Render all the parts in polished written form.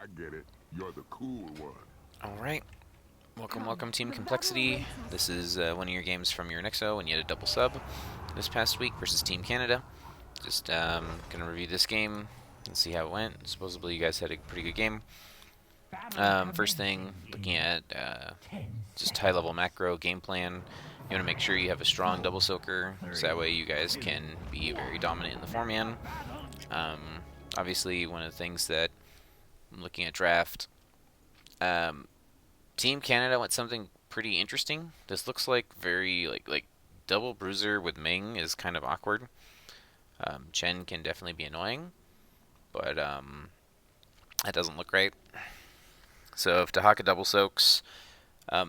I get it. You're the cool one. Alright, welcome Team Complexity. This is one of your games from your Nexo, and you had a double sub this past week versus Team Canada. Just gonna review this game and see how it went. Supposedly you guys had a pretty good game. First thing, looking at just high-level macro game plan. You want to make sure you have a strong double soaker, so that way you guys can be very dominant in the 4-man. Obviously, one of the things that I'm looking at draft, Team Canada went something pretty interesting. This looks like very like double bruiser with Ming is kind of awkward. Chen can definitely be annoying, but that doesn't look right. So if Dahaka double soaks,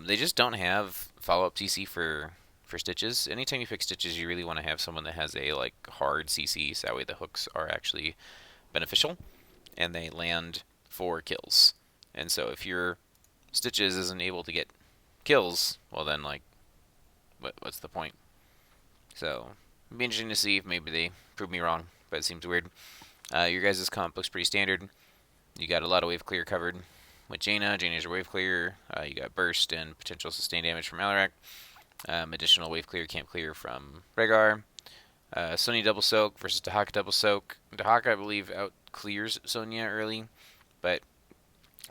they just don't have follow-up CC for stitches. Anytime you pick stitches, you really want to have someone that has a like hard CC, so that way the hooks are actually beneficial and they land for kills. And so if your stitches isn't able to get kills, well then like what's the point? So it'd be interesting to see if maybe they prove me wrong, but it seems weird. Your guys' comp looks pretty standard. You got a lot of wave clear covered with Jaina. Jaina's your wave clear. You got burst and potential sustained damage from Alarak. Additional wave clear, camp clear from Rhaegar. Sonya double soak versus Dahaka double soak. Dahaka, I believe, out clears Sonya early, but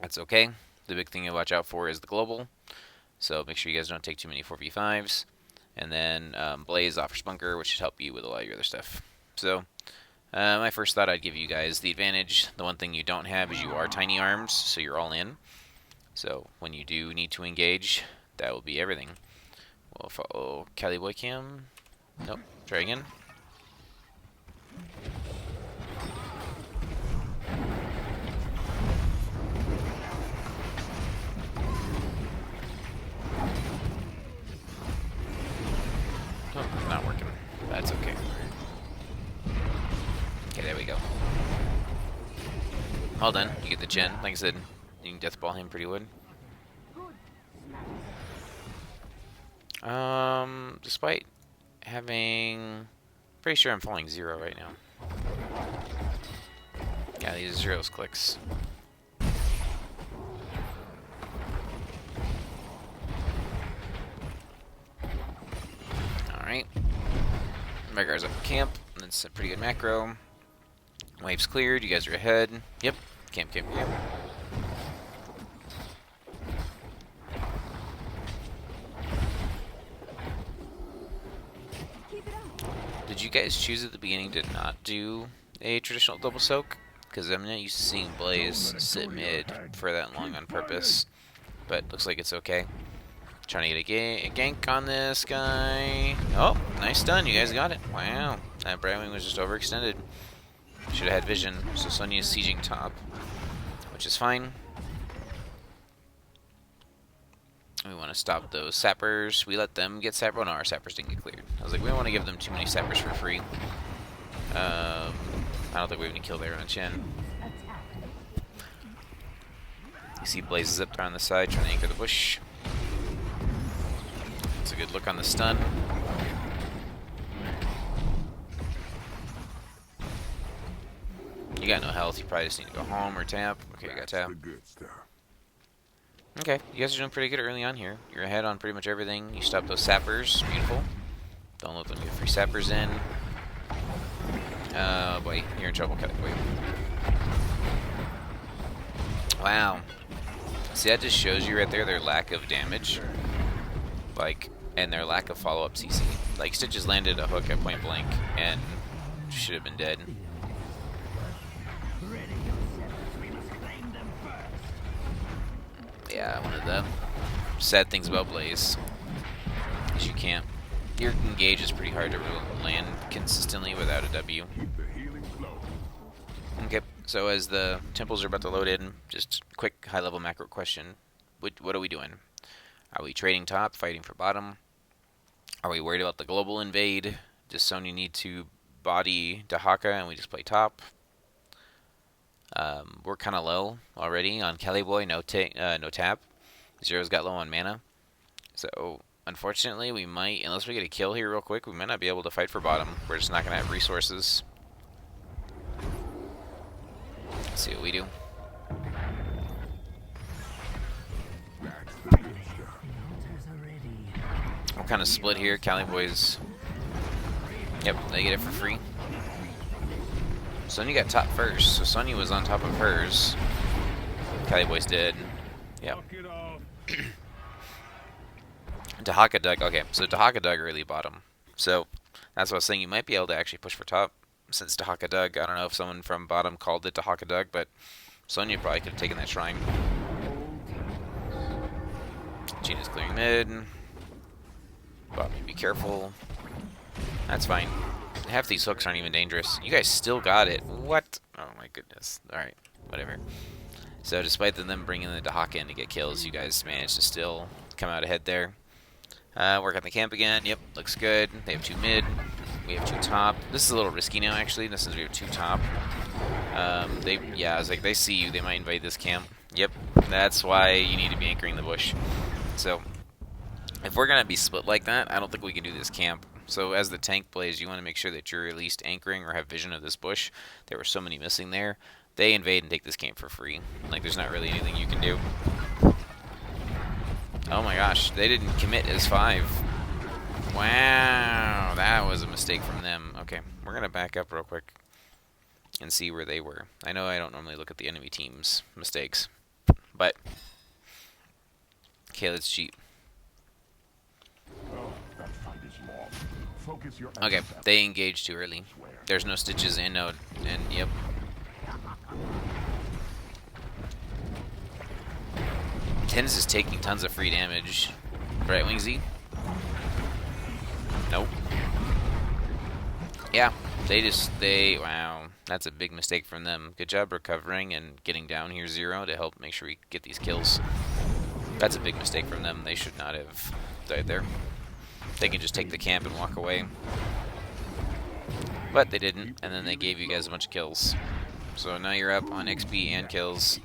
that's okay. The big thing to watch out for is the global, so make sure you guys don't take too many 4v5s. And then Blaze offers bunker, which should help you with a lot of your other stuff. So my first thought, I'd give you guys the advantage. The one thing you don't have is you are tiny arms, so you're all in. So when you do need to engage, that will be everything. We'll follow Cali Boy Cam. Nope. Try again. Oh, not working. That's okay. Okay, there we go. Well done. You get the gen. Like I said, you can deathball him pretty good. Despite having... Pretty sure I'm falling 0 right now. Yeah, these zeros clicks. Alright. Rhaegar's up in camp. That's a pretty good macro. Waves cleared. You guys are ahead. Yep. Camp. Did you guys choose at the beginning to not do a traditional double soak? Because I'm not used to seeing Blaze sit mid for that long on purpose. But looks like it's okay. Trying to get a gank on this guy. Oh, nice stun. You guys got it. Wow. That Brightwing was just overextended. Should have had vision. So Sonya's sieging top, which is fine. We want to stop those sappers. We let them get sapper. Oh, no, our sappers didn't get cleared. I was like, we don't want to give them too many sappers for free. I don't think we have any kill there on Chen. You see Blazes up there on the side trying to anchor the bush. It's a good look on the stun. You got no health. You probably just need to go home or tap. Okay, you got tap. Okay, you guys are doing pretty good early on here. You're ahead on pretty much everything. You stop those sappers. Beautiful. Don't let them get free sappers in. Boy, you're in trouble, Kelly Boy. Wow. See, that just shows you right there their lack of damage. Like, and their lack of follow-up CC. Like, Stitches landed a hook at point blank and should have been dead. Yeah, one of the sad things about Blaze is you can't. Your engage is pretty hard to land consistently without a W. Okay, so as the temples are about to load in, just a quick high-level macro question. What are we doing? Are we trading top, fighting for bottom? Are we worried about the global invade? Does Sonya need to body Dahaka and we just play top? We're kind of low already on Kelly Boy, no tap. Zero's got low on mana. So, unfortunately, we might, unless we get a kill here real quick, we might not be able to fight for bottom. We're just not going to have resources. Let's see what we do. We're kind of split here. Cali Boys. Yep, they get it for free. Sonya got top first, so Sonya was on top of hers. Cali Boys did. Yep. Dahaka dug. Okay, so Dahaka dug early bottom. So that's what I was saying. You might be able to actually push for top since Dahaka dug. I don't know if someone from bottom called it Dahaka dug, but Sonya probably could have taken that shrine. Gina's clearing mid. Bobby, be careful. That's fine. Half these hooks aren't even dangerous. You guys still got it. What? Oh my goodness. Alright, whatever. So despite them bringing the Dahaka in to get kills, you guys managed to still come out ahead there. Work on the camp again. Yep, looks good. They have 2 mid. We have 2 top. This is a little risky now, actually, since we have 2 top. Yeah, I was like, they see you. They might invade this camp. Yep, that's why you need to be anchoring the bush. So, if we're going to be split like that, I don't think we can do this camp. So, as the tank plays, you want to make sure that you're at least anchoring or have vision of this bush. There were so many missing there. They invade and take this camp for free. Like, there's not really anything you can do. Oh my gosh, they didn't commit as 5. Wow, that was a mistake from them. Okay, we're going to back up real quick and see where they were. I know I don't normally look at the enemy team's mistakes, but okay, let's cheat. Okay, they engaged too early. There's no stitches in, no, and yep. Tens is taking tons of free damage. Right, Wingsy? Nope. Yeah, wow, that's a big mistake from them. Good job recovering and getting down here 0 to help make sure we get these kills. That's a big mistake from them. They should not have died there. They can just take the camp and walk away. But they didn't, and then they gave you guys a bunch of kills. So now you're up on XP and kills.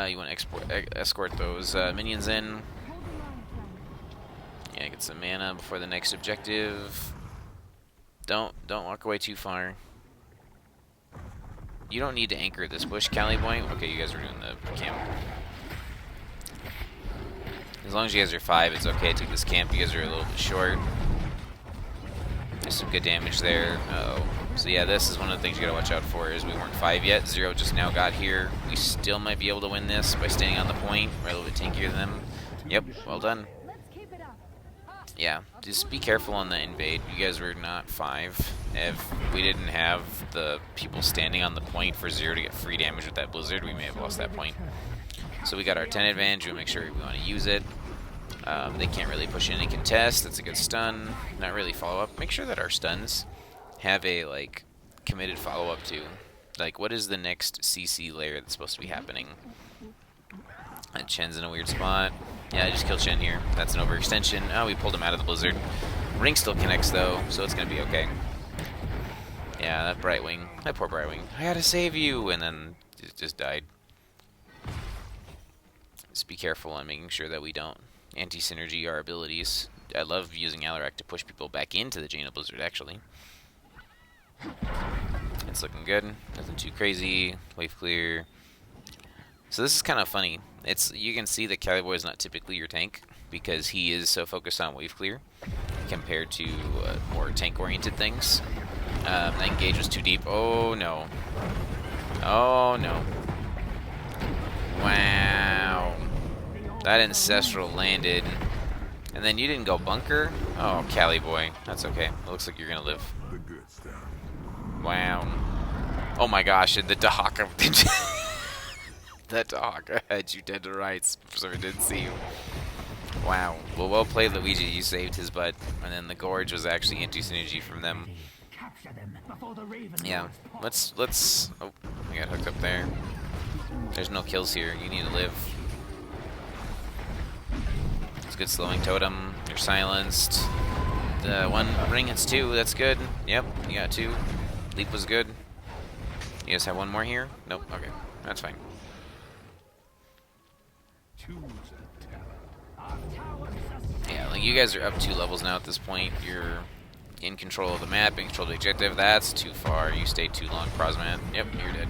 You want to escort those minions in. Yeah, get some mana before the next objective. Don't walk away too far. You don't need to anchor this bush, Cali Boy. Okay, you guys are doing the camp. As long as you guys are 5, it's okay to take this camp. You guys are a little bit short. There's some good damage there. Uh-oh. So yeah, this is one of the things you gotta watch out for, is we weren't 5 yet. 0 just now got here. We still might be able to win this by standing on the point. We're a little bit tankier than them. Yep, well done. Yeah, just be careful on the invade. You guys were not 5. If we didn't have the people standing on the point for 0 to get free damage with that blizzard, we may have lost that point. So we got our 10 advantage. We'll make sure we want to use it. They can't really push in and contest. That's a good stun. Not really follow up. Make sure that our stuns have a like committed follow up to. Like, what is the next CC layer that's supposed to be happening? And Chen's in a weird spot. Yeah, I just killed Chen here. That's an overextension. Oh, we pulled him out of the blizzard. Ring still connects though, so it's gonna be okay. Yeah, that Brightwing. That poor Brightwing. I gotta save you, and then it just died. Just be careful on making sure that we don't anti-synergy our abilities. I love using Alarak to push people back into the Jaina Blizzard, actually. It's looking good. Nothing too crazy. Wave clear. So this is kind of funny. You can see that Cali Boy is not typically your tank because he is so focused on wave clear compared to more tank-oriented things. That engage was too deep. Oh no. Oh no. Wow. That Ancestral landed. And then you didn't go bunker? Oh, Cali Boy. That's okay. It looks like you're going to live. Wow. Oh my gosh, and the Dahaka. That Dahaka had you dead to rights, so I didn't see you. Wow. Well played, Luigi. You saved his butt. And then the Gorge was actually anti-synergy from them. Yeah. Let's... Oh, we got hooked up there. There's no kills here. You need to live. It's good slowing totem. You're silenced. The one ring hits 2. That's good. Yep, you got 2. Leap was good. You guys have one more here? Nope. Okay, that's fine. Yeah, like you guys are up 2 levels now at this point. You're in control of the map, in control of the objective. That's too far. You stayed too long, Prosman. Yep, you're dead.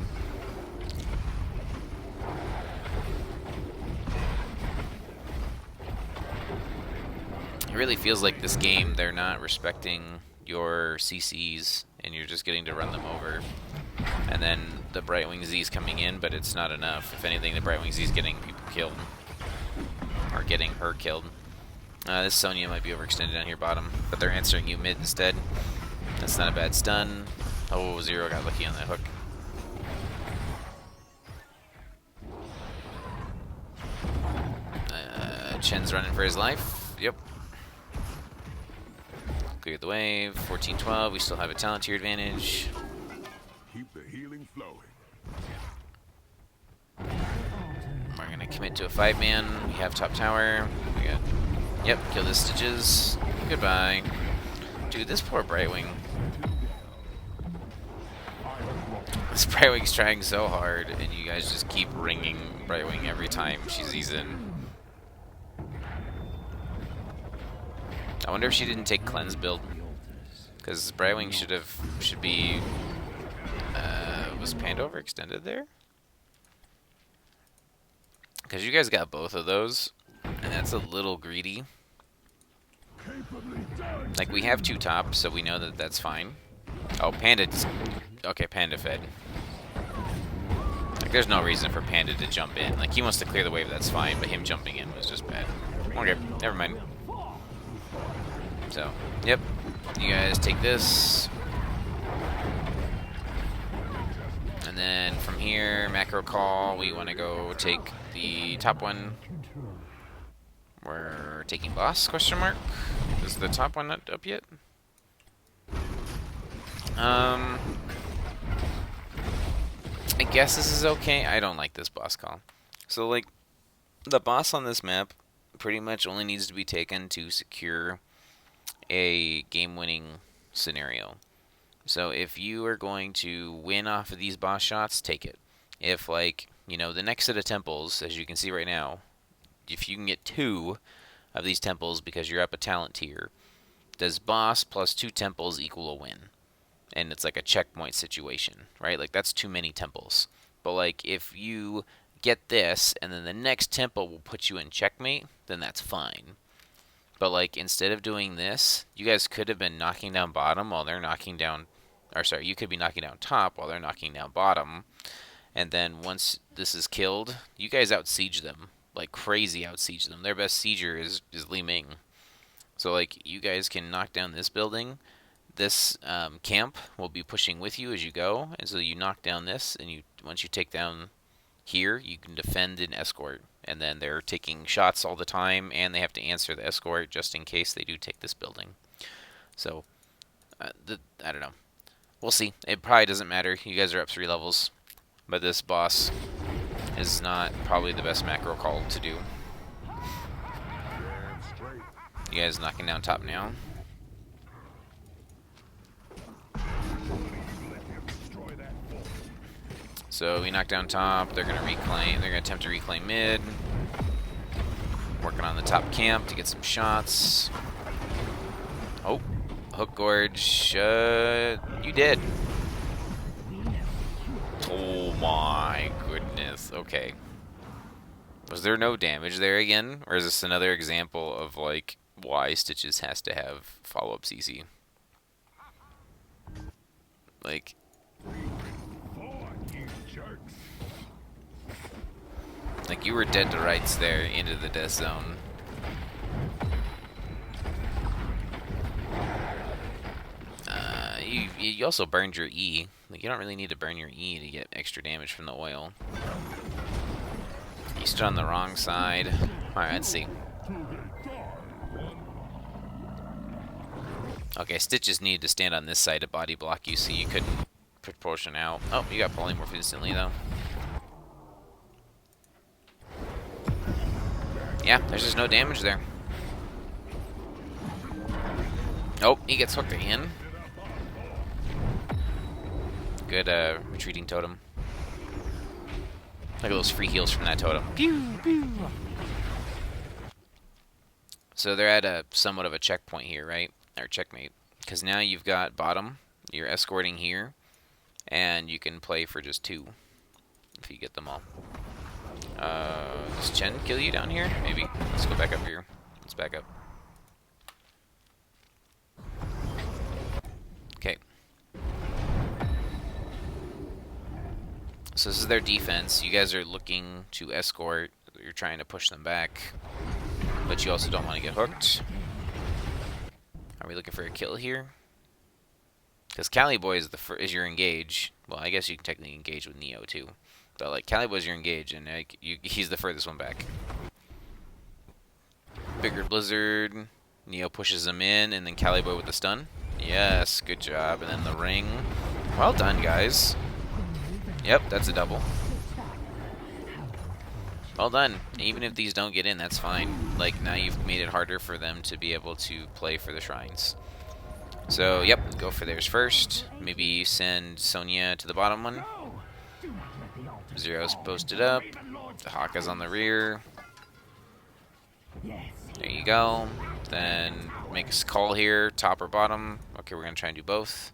It really feels like this game, they're not respecting your CCs, and you're just getting to run them over. And then the Brightwing Z's coming in, but it's not enough. If anything, the Brightwing Z's getting people killed. Or getting her killed. This Sonya might be overextended down here bottom, but they're answering you mid instead. That's not a bad stun. Oh, Zero got lucky on that hook. Chen's running for his life. Yep. Cleared the wave. 14-12. We still have a talent tier advantage. Keep the healing flowing. We're gonna commit to a 5-man. We have top tower. We got. Yep. Kill the Stitches. Goodbye. Dude, this poor Brightwing. This Brightwing's trying so hard, and you guys just keep ringing Brightwing every time she Z's in. I wonder if she didn't take cleanse build, because Brightwing should be. Was Panda overextended there? Because you guys got both of those, and that's a little greedy. Like, we have 2 top, so we know that that's fine. Oh, Panda. Okay, Panda fed. Like, there's no reason for Panda to jump in. Like, he wants to clear the wave, that's fine, but him jumping in was just bad. Okay, never mind. So, yep. You guys take this. And then from here, macro call, we want to go take the top one. We're taking boss, question mark? Is the top one not up yet? I guess this is okay. I don't like this boss call. So, like, the boss on this map pretty much only needs to be taken to secure a game-winning scenario. So if you are going to win off of these boss shots, take it. If, like, you know, the next set of temples, as you can see right now, if you can get 2 of these temples because you're up a talent tier, does boss plus 2 temples equal a win? And it's like a checkpoint situation, right? Like, that's too many temples. But, like, if you get this, and then the next temple will put you in checkmate, then that's fine. But, like, instead of doing this, you guys could have been knocking down bottom while they're knocking down... Or, sorry, you could be knocking down top while they're knocking down bottom. And then once this is killed, you guys out-siege them. Like, crazy out-siege them. Their best sieger is Li Ming. So, like, you guys can knock down this building. This camp will be pushing with you as you go. And so you knock down this, and once you take down here, you can defend and escort. And then they're taking shots all the time, and they have to answer the escort just in case they do take this building. So, I don't know. We'll see. It probably doesn't matter. You guys are up 3 levels. But this boss is not probably the best macro call to do. You guys knocking down top now. So we knock down top. They're gonna reclaim. They're gonna attempt to reclaim mid. Working on the top camp to get some shots. Oh, hook gorge. You did. Oh my goodness. Okay. Was there no damage there again, or is this another example of like why Stitches has to have follow-up CC? Like. Like, you were dead to rights there into the death zone. You also burned your E. Like, you don't really need to burn your E to get extra damage from the oil. You stood on the wrong side. Alright, let's see. Okay, Stitches needed to stand on this side to body block you, so you couldn't proportion out. Oh, you got polymorph instantly, though. Yeah, there's just no damage there. Oh, he gets hooked again. Good retreating totem. Look at those free heals from that totem. Pew, pew. So they're at a somewhat of a checkpoint here, right? Or checkmate. Because now you've got bottom. You're escorting here. And you can play for just 2. If you get them all. Does Chen kill you down here? Maybe. Let's go back up here. Let's back up. So this is their defense. You guys are looking to escort. You're trying to push them back, but you also don't want to get hooked. Are we looking for a kill here? Because Cali Boy is your engage. Well, I guess you can technically engage with Neo too. But like Cali Boy's your engage, and like, he's the furthest one back. Bigger Blizzard. Neo pushes him in, and then Cali Boy with the stun. Yes, good job. And then the ring. Well done, guys. Yep, that's a double. Well done. Even if these don't get in, that's fine. Like, now you've made it harder for them to be able to play for the shrines. So, yep, go for theirs first. Maybe send Sonya to the bottom one. Zero's posted up. The Haka's on the rear. There you go. Then make a call here, top or bottom. Okay, we're going to try and do both.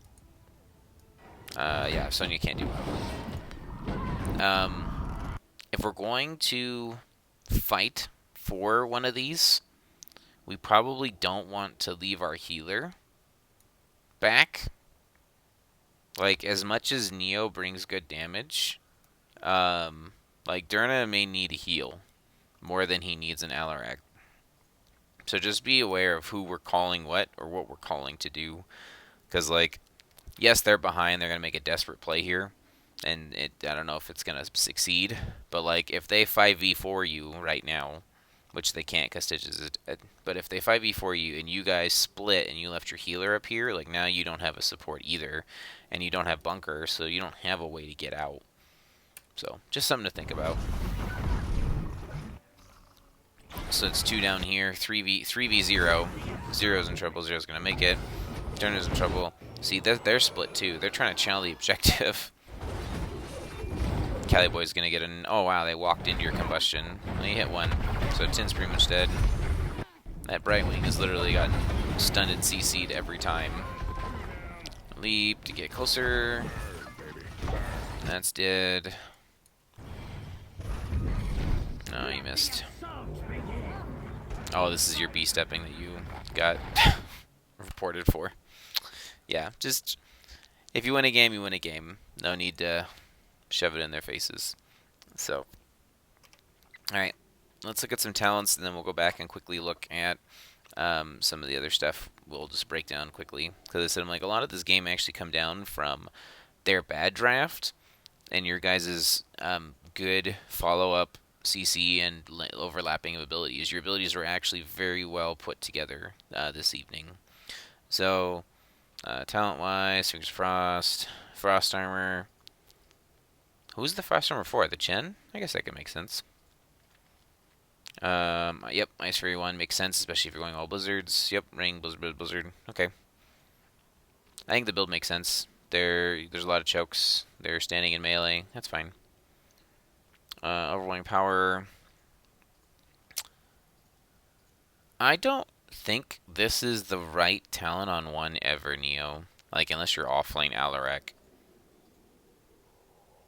Yeah, Sonya can't do both. If we're going to fight for one of these, we probably don't want to leave our healer back. Like, as much as Neo brings good damage, like, Durna may need a heal more than he needs an Alarak. So just be aware of who we're calling what, or what we're calling to do. Because, like, yes, they're behind. They're going to make a desperate play here. And I don't know if it's going to succeed. But, like, if they 5v4 you right now, which they can't because Stitch is dead. But if they 5v4 you and you guys split and you left your healer up here, like, now you don't have a support either. And you don't have bunker, so you don't have a way to get out. So, just something to think about. So it's 2 down here, 3v0. Zero's in trouble, Zero's going to make it. Turner's in trouble. See, they're split too. They're trying to channel the objective. Cali Boy's going to get an... Oh, wow, they walked into your combustion. Well, he hit one. So Tin's pretty much dead. That Brightwing has literally gotten stunned and CC'd every time. Leap to get closer. That's dead. No, you missed. Oh, this is your B-stepping that you got reported for. Yeah, just... If you win a game, you win a game. No need to shove it in their faces. So, alright. Let's look at some talents, and then we'll go back and quickly look at some of the other stuff. We'll just break down quickly. Because I said, I'm like, a lot of this game actually come down from their bad draft and your guys' good follow-up CC and overlapping of abilities. Your abilities were actually very well put together this evening. So, talent-wise, Fingers Frost, Frost Armor. Who's the Frost Armor for? The Chen? I guess that could make sense. Yep, Ice Fairy 1 makes sense, especially if you're going all Blizzards. Yep, Ring, Blizzard, Blizzard. Okay. I think the build makes sense. There's a lot of chokes. They're standing in melee. That's fine. Overwhelming Power. I don't think this is the right talent on one ever, Neo. Like, unless you're offlane Alarak.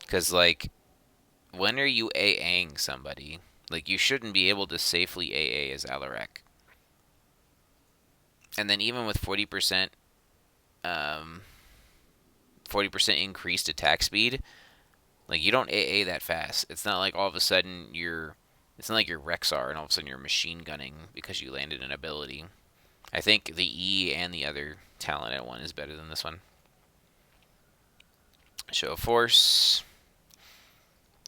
Because, like, when are you AAing somebody? Like, you shouldn't be able to safely AA as Alarak. And then even with 40% increased attack speed, like, you don't AA that fast. It's not like all of a sudden it's not like you're Rexar and all of a sudden you're machine gunning because you landed an ability. I think the E and the other talent at one is better than this one. Show of Force.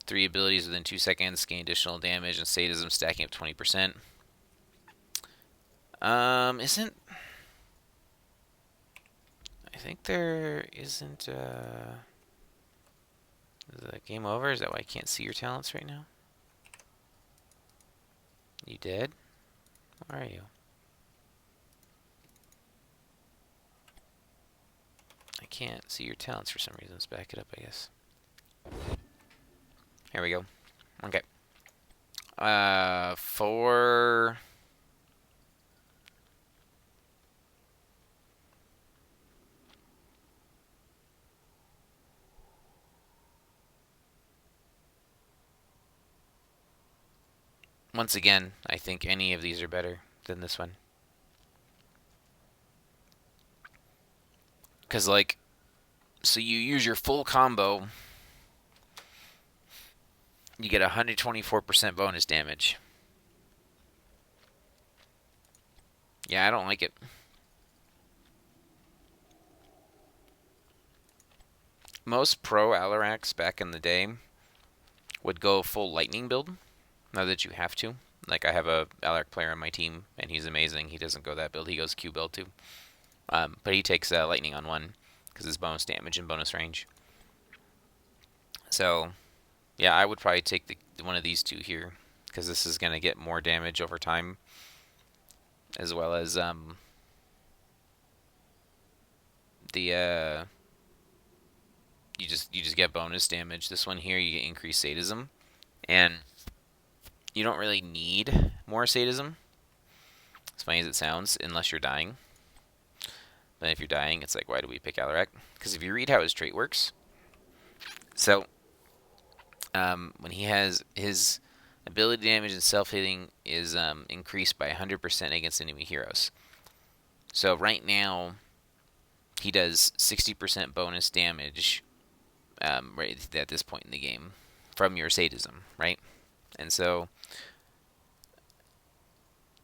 3 abilities within 2 seconds, gain additional damage, and sadism stacking up 20%. Isn't... I think there isn't, Is the game over? Is that why I can't see your talents right now? You dead? Where are you? I can't see your talents for some reason. Let's back it up, I guess. Here we go. Okay. For... Once again, I think any of these are better than this one. Because, like, so you use your full combo you get 124% bonus damage. Yeah, I don't like it. Most pro Alaracs back in the day would go full lightning build. Now that you have to. Like, I have a Alaric player on my team, and he's amazing. He doesn't go that build. He goes Q build too. But he takes lightning on 1 because it's bonus damage and bonus range. So, yeah, I would probably take one of these two here because this is going to get more damage over time, as well as the you just get bonus damage. This one here, you get increased sadism, and you don't really need more sadism, as funny as it sounds, unless you're dying. But if you're dying, it's like, why do we pick Alarak? Because if you read how his trait works, so when he has his ability damage and self-hitting is increased by 100% against enemy heroes. So right now, he does 60% bonus damage right at this point in the game from your sadism, right? And so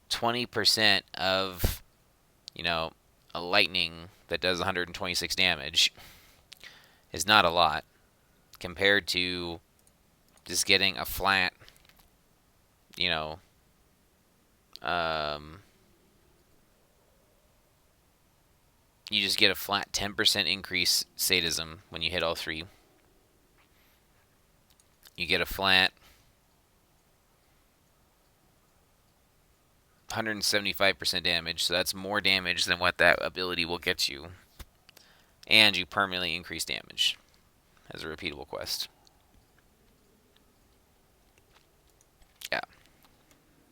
20% of, a lightning that does 126 damage is not a lot compared to just getting a flat, you just get a flat 10% increase sadism when you hit all 3. You get a flat 175% damage, so that's more damage than what that ability will get you. And you permanently increase damage as a repeatable quest. Yeah.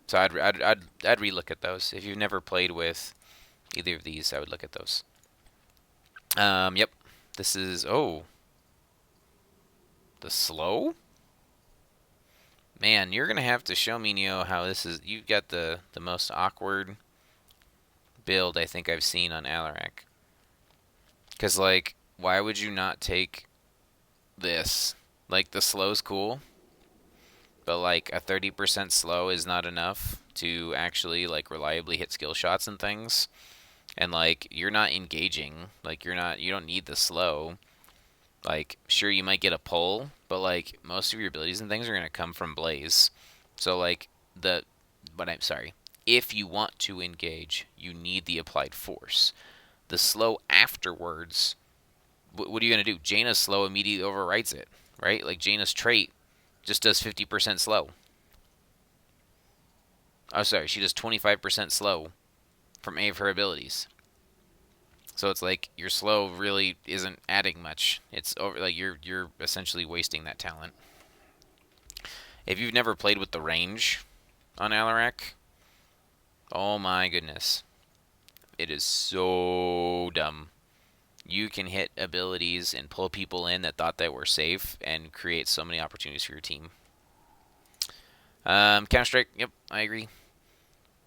So I'd relook at those. If you've never played with either of these, I would look at those. Yep. This is the slow? Man, you're gonna have to show me, Neo, how this is. You've got the most awkward build I think I've seen on Alarak. Cause like, why would you not take this? Like, the slow's cool, but like a 30% slow is not enough to actually like reliably hit skill shots and things. And like, you're not engaging. Like, you don't need the slow. Like, sure, you might get a pull, but like most of your abilities and things are gonna come from Blaze. So like if you want to engage, you need the applied force. The slow afterwards, what are you gonna do? Jaina's slow immediately overwrites it, right? Like, Jaina's trait just does 50% slow. Oh, sorry, she does 25% slow from any of her abilities. So it's like your slow really isn't adding much. It's over, like you're essentially wasting that talent. If you've never played with the range on Alarak, oh my goodness, it is so dumb. You can hit abilities and pull people in that thought they were safe and create so many opportunities for your team. Counter Strike, yep, I agree.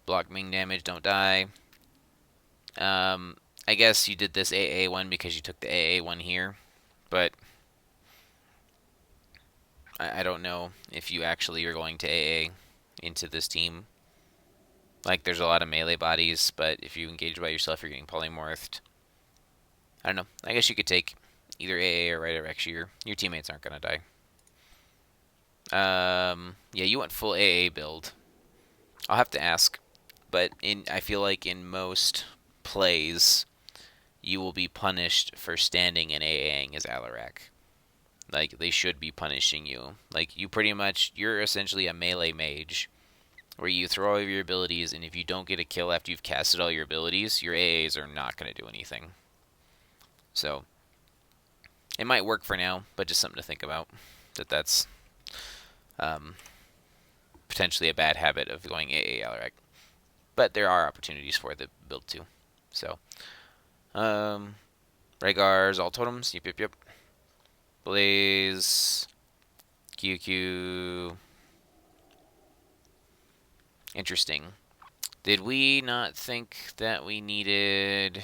Block Ming damage, don't die. I guess you did this AA one because you took the AA one here, but I don't know if you actually are going to AA into this team. Like, there's a lot of melee bodies, but if you engage by yourself, you're getting polymorphed. I don't know. I guess you could take either AA or Right Rex. Your teammates aren't going to die. Yeah, you went full AA build. I'll have to ask, but I feel like in most plays, you will be punished for standing and AAing as Alarak. Like, they should be punishing you. Like, you're essentially a melee mage, where you throw all of your abilities, and if you don't get a kill after you've casted all your abilities, your AAs are not going to do anything. So, it might work for now, but just something to think about. That's potentially a bad habit of going AA Alarak. But there are opportunities for the build too. So, Rhaegar's all totems. Yep. Blaze. QQ. Interesting. Did we not think that we needed...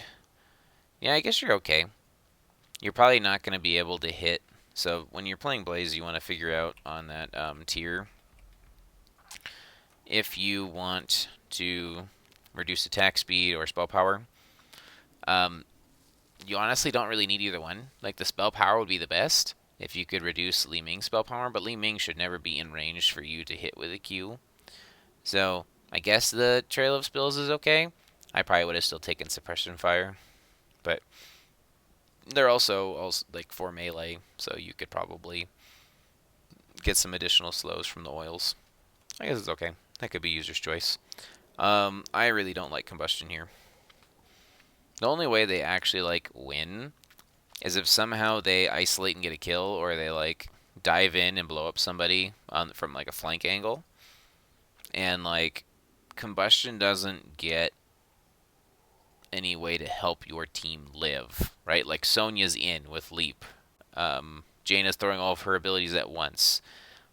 Yeah, I guess you're okay. You're probably not going to be able to hit So when you're playing Blaze, you want to figure out on that tier if you want to reduce attack speed or spell power. You honestly don't really need either one. Like, the spell power would be the best if you could reduce Li Ming's spell power, but Li Ming should never be in range for you to hit with a Q. So I guess the Trail of Spills is okay. I probably would have still taken Suppression Fire, but they're also like for melee, so you could probably get some additional slows from the oils. I guess it's okay. That could be user's choice. I really don't like combustion here. The only way they actually like win is if somehow they isolate and get a kill, or they like dive in and blow up somebody from like a flank angle. And like, combustion doesn't get any way to help your team live, right? Like, Sonya's in with leap. Jaina's throwing all of her abilities at once.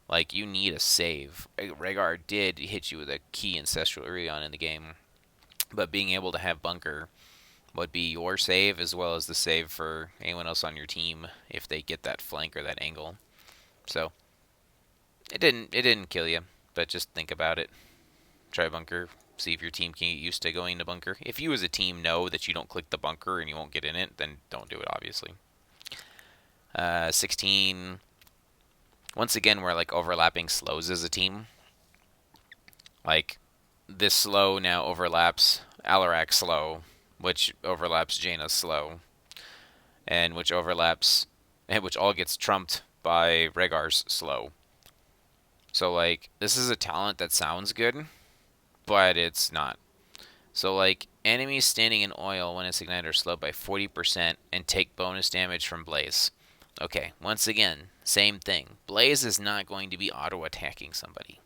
Like, you need a save. Rhaegar did hit you with a key ancestral early on in the game, but being able to have bunker would be your save as well as the save for anyone else on your team if they get that flank or that angle. So it didn't kill you, but just think about it. Try bunker. See if your team can get used to going to bunker. If you as a team know that you don't click the bunker and you won't get in it, then don't do it, obviously. 16. Once again, we're like overlapping slows as a team. Like, this slow now overlaps Alarak's slow, which overlaps Jaina's slow, and which all gets trumped by Rhaegar's slow. So like, this is a talent that sounds good, but it's not. So like, enemies standing in oil when it's ignited are slowed by 40% and take bonus damage from Blaze. Okay, once again, same thing. Blaze is not going to be auto-attacking somebody.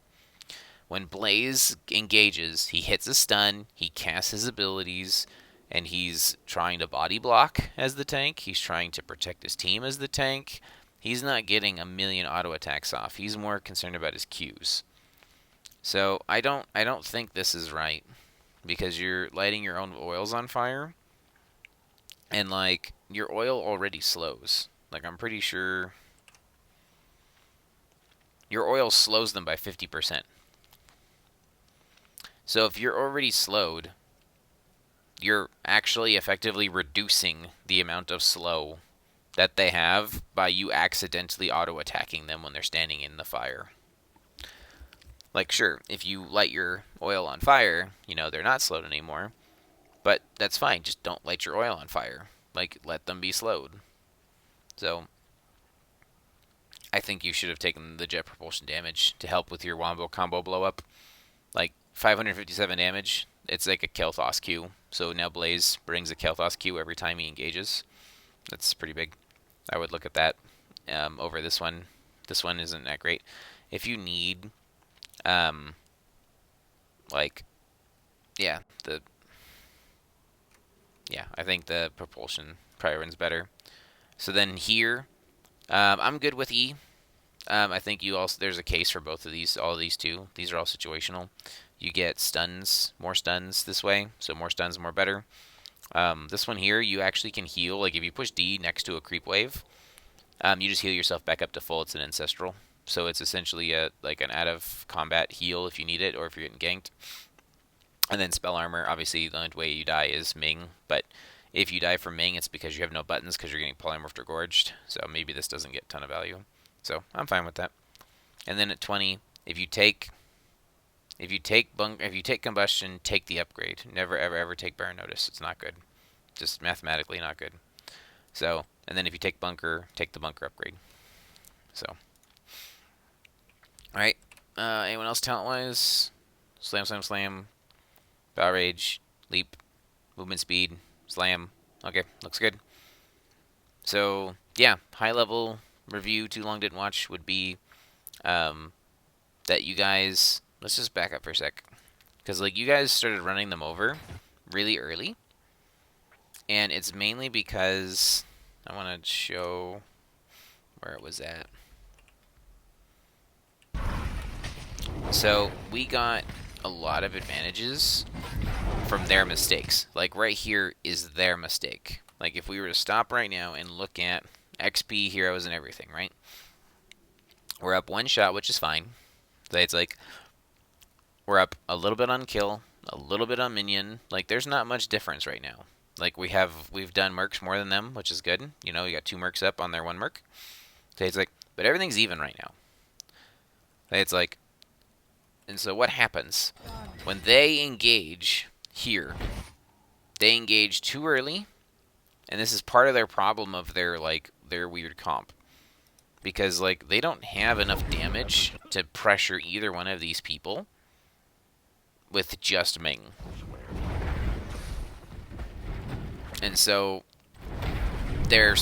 When Blaze engages, he hits a stun, he casts his abilities, and he's trying to body block as the tank. He's trying to protect his team as the tank. He's not getting a million auto attacks off. He's more concerned about his Qs. So I don't think this is right, because you're lighting your own oils on fire, and like, your oil already slows. Like, I'm pretty sure your oil slows them by 50%. So if you're already slowed, you're actually effectively reducing the amount of slow that they have by you accidentally auto-attacking them when they're standing in the fire. Like, sure, if you light your oil on fire, they're not slowed anymore. But that's fine, just don't light your oil on fire. Like, let them be slowed. So I think you should have taken the jet propulsion damage to help with your wombo combo blow up. Like, 557 damage, it's like a Kel'Thas Q. So now Blaze brings a Kel'Thas Q every time he engages. That's pretty big. I would look at that over this one. This one isn't that great. If you need, I think the propulsion probably runs better. So then here, I'm good with E. I think there's a case for both of these, all of these two. These are all situational. You get stuns, more stuns this way, so more stuns, more better. This one here, you actually can heal. Like, if you push D next to a creep wave, you just heal yourself back up to full. It's an ancestral, so it's essentially like an out of combat heal if you need it, or if you're getting ganked. And then spell armor, obviously the only way you die is Ming, but if you die from Ming, it's because you have no buttons because you're getting polymorphed or gorged. So maybe this doesn't get a ton of value. So I'm fine with that. And then at 20, if you take combustion, take the upgrade. Never ever ever take Baron Notice. It's not good. Just mathematically not good. So, and then if you take bunker, take the bunker upgrade. So, all right. Anyone else talent wise? Slam, slam, slam. Bow rage, leap, movement speed, slam. Okay, looks good. So yeah, high level review. Too long didn't watch would be that you guys. Let's just back up for a sec, because like, you guys started running them over really early, and it's mainly because I want to show where it was at. So we got a lot of advantages from their mistakes. Like, right here is their mistake. Like, if we were to stop right now and look at XP, heroes, and everything, right? We're up 1 shot, which is fine. So it's like, we're up a little bit on kill, a little bit on minion. Like, there's not much difference right now. Like, we've done mercs more than them, which is good. You know, we got 2 mercs up on their 1 merc. So it's like, but everything's even right now. It's like, and so what happens? When they engage here, they engage too early, and this is part of their problem of their, like, their weird comp. Because, like, they don't have enough damage to pressure either one of these people with just Ming. And so they're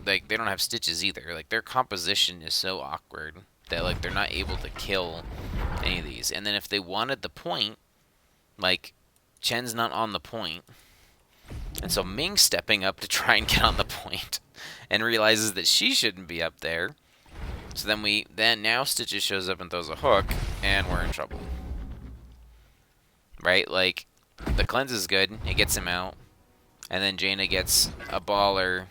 like, they don't have stitches either. Like, their composition is so awkward that, like, they're not able to kill any of these. And then if they wanted the point, like, Chen's not on the point, and so Ming's stepping up to try and get on the point and realizes that she shouldn't be up there. So then now Stitches shows up and throws a hook, and we're in trouble. Right? Like, the cleanse is good. It gets him out. And then Jaina gets a baller.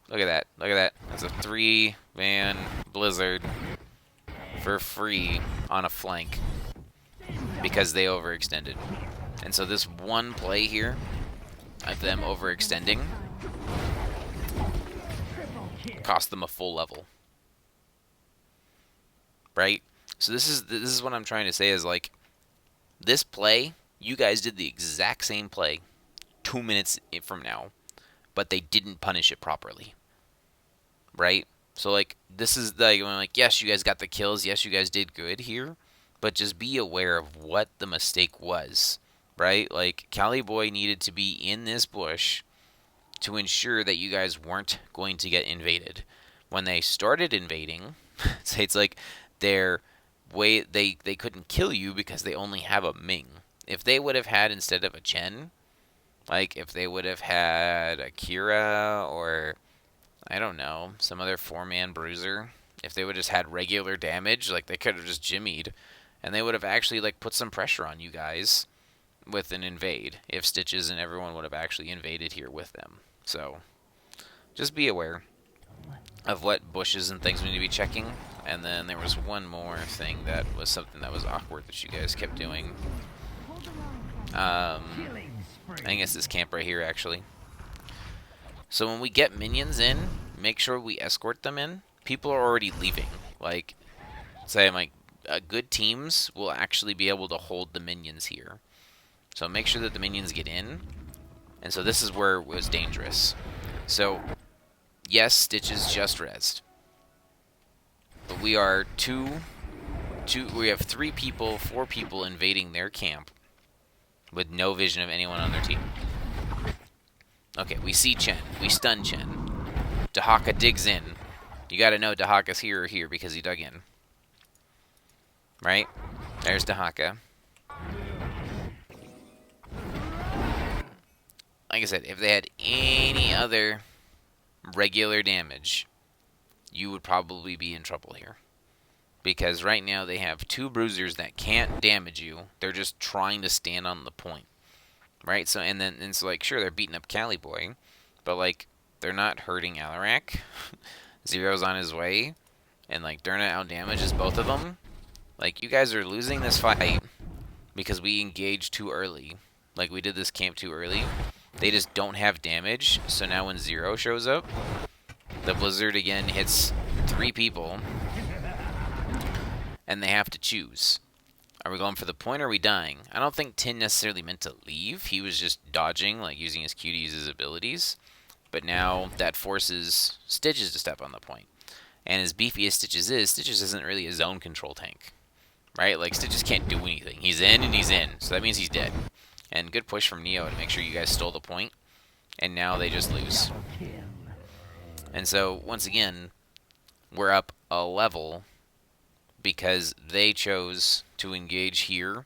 Look at that. Look at that. That's a 3-man blizzard for free on a flank because they overextended. And so this one play here of them overextending cost them a full level. Right? So this is what I'm trying to say is, like, this play, you guys did the exact same play 2 minutes from now, but they didn't punish it properly. Right? So, like, this is like, yes, you guys got the kills, yes, you guys did good here, but just be aware of what the mistake was. Right? Like, Cali Boy needed to be in this bush to ensure that you guys weren't going to get invaded. When they started invading, it's like their way, they couldn't kill you because they only have a Ming. If they would have had, instead of a Chen, like, if they would have had a Kira or, I don't know, some other 4-man bruiser, if they would have just had regular damage, like, they could have just jimmied, and they would have actually, like, put some pressure on you guys with an invade, if Stitches and everyone would have actually invaded here with them. So, just be aware of what bushes and things we need to be checking. And then there was one more thing that was something that was awkward that you guys kept doing. I think it's this camp right here, actually. So when we get minions in, make sure we escort them in. People are already leaving. Like, say, like, good teams will actually be able to hold the minions here. So make sure that the minions get in. And so this is where it was dangerous. So, yes, Stitches just rezzed. But we are we have 3 people, 4 people invading their camp with no vision of anyone on their team. Okay, we see Chen. We stun Chen. Dahaka digs in. You gotta know Dahaka's here or here because he dug in. Right? There's Dahaka. Like I said, if they had any other regular damage, you would probably be in trouble here. Because right now they have 2 bruisers that can't damage you. They're just trying to stand on the point. Right? So, and so, like, sure, they're beating up Cali Boy, but, like, they're not hurting Alarak. Zero's on his way, and, like, Derna outdamages both of them. Like, you guys are losing this fight because we engaged too early. Like, we did this camp too early. They just don't have damage, so now when Zero shows up, the Blizzard again hits 3 people, and they have to choose. Are we going for the point or are we dying? I don't think Tin necessarily meant to leave. He was just dodging, like, using his Q to use his abilities. But now that forces Stitches to step on the point. And as beefy as Stitches is, Stitches isn't really a zone control tank. Right? Like, Stitches can't do anything. He's in and he's in, so that means he's dead. And good push from Neo to make sure you guys stole the point. And now they just lose. And so, once again, we're up a level because they chose to engage here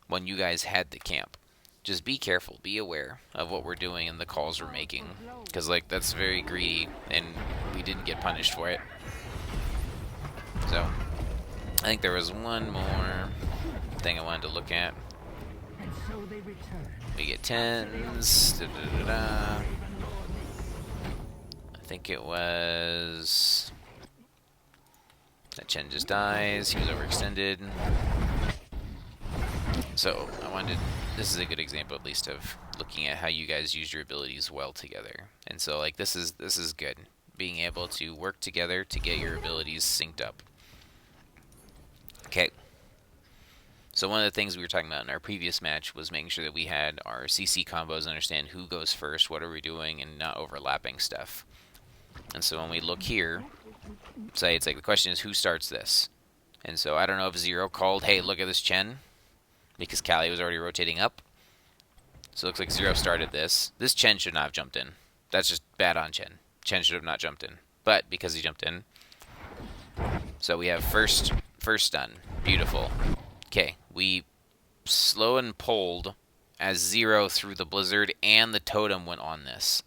when you guys had the camp. Just be careful, be aware of what we're doing and the calls we're making. Because, like, that's very greedy, and we didn't get punished for it. So, I think there was one more thing I wanted to look at. We get 10s. I think it was... That Chen just dies. He was overextended. So I wanted. This is a good example, at least, of looking at how you guys use your abilities well together. And so, like, this is good. Being able to work together to get your abilities synced up. Okay. So one of the things we were talking about in our previous match was making sure that we had our CC combos, understand who goes first, what are we doing, and not overlapping stuff. And so when we look here, say it's like the question is who starts this. And so I don't know if Zero called, hey, look at this Chen, because Callie was already rotating up. So it looks like Zero started this. This Chen should not have jumped in. That's just bad on Chen. Chen should have not jumped in. But because he jumped in. So we have first stun. Beautiful. Okay, we slow and pulled as Zero through the blizzard and the totem went on this.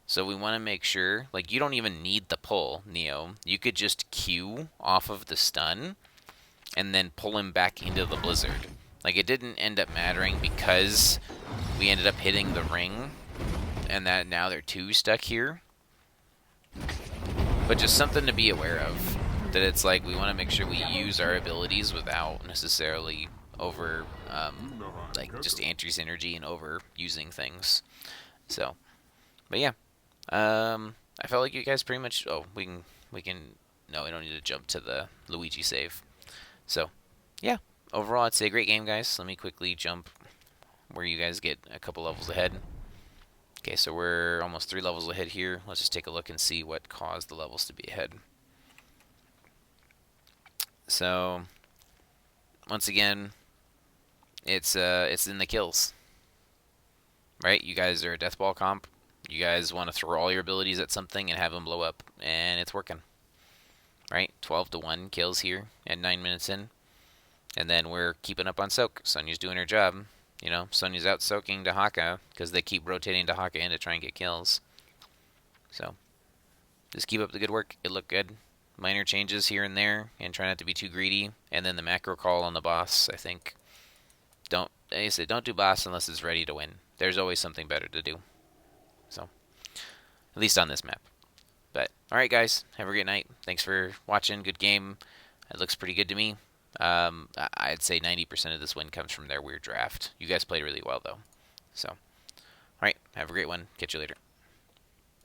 So we want to make sure, like, you don't even need the pull, Neo. You could just Q off of the stun and then pull him back into the blizzard. Like, it didn't end up mattering because we ended up hitting the ring and that now they're two stuck here. But just something to be aware of. That it's like we want to make sure we use our abilities without necessarily over, like, just anti-synergy and over using things. So, but yeah. I felt like you guys pretty much... Oh, we can... No, we don't need to jump to the Luigi save. So, yeah. Overall, I'd say a great game, guys. Let me quickly jump where you guys get a couple levels ahead. Okay, so we're almost 3 levels ahead here. Let's just take a look and see what caused the levels to be ahead. So, once again, it's in the kills. Right? You guys are a death ball comp. You guys want to throw all your abilities at something and have them blow up, and it's working. Right? 12-1 kills here at 9 minutes in. And then we're keeping up on soak. Sonya's doing her job. You know, Sonya's out soaking Dahaka because they keep rotating Dahaka in to try and get kills. So, just keep up the good work. It looked good. Minor changes here and there, and try not to be too greedy. And then the macro call on the boss, I think. Like I said, don't do boss unless it's ready to win. There's always something better to do. So, at least on this map. But, alright guys, have a great night. Thanks for watching. Good game. It looks pretty good to me. I'd say 90% of this win comes from their weird draft. You guys played really well, though. So, alright, have a great one. Catch you later.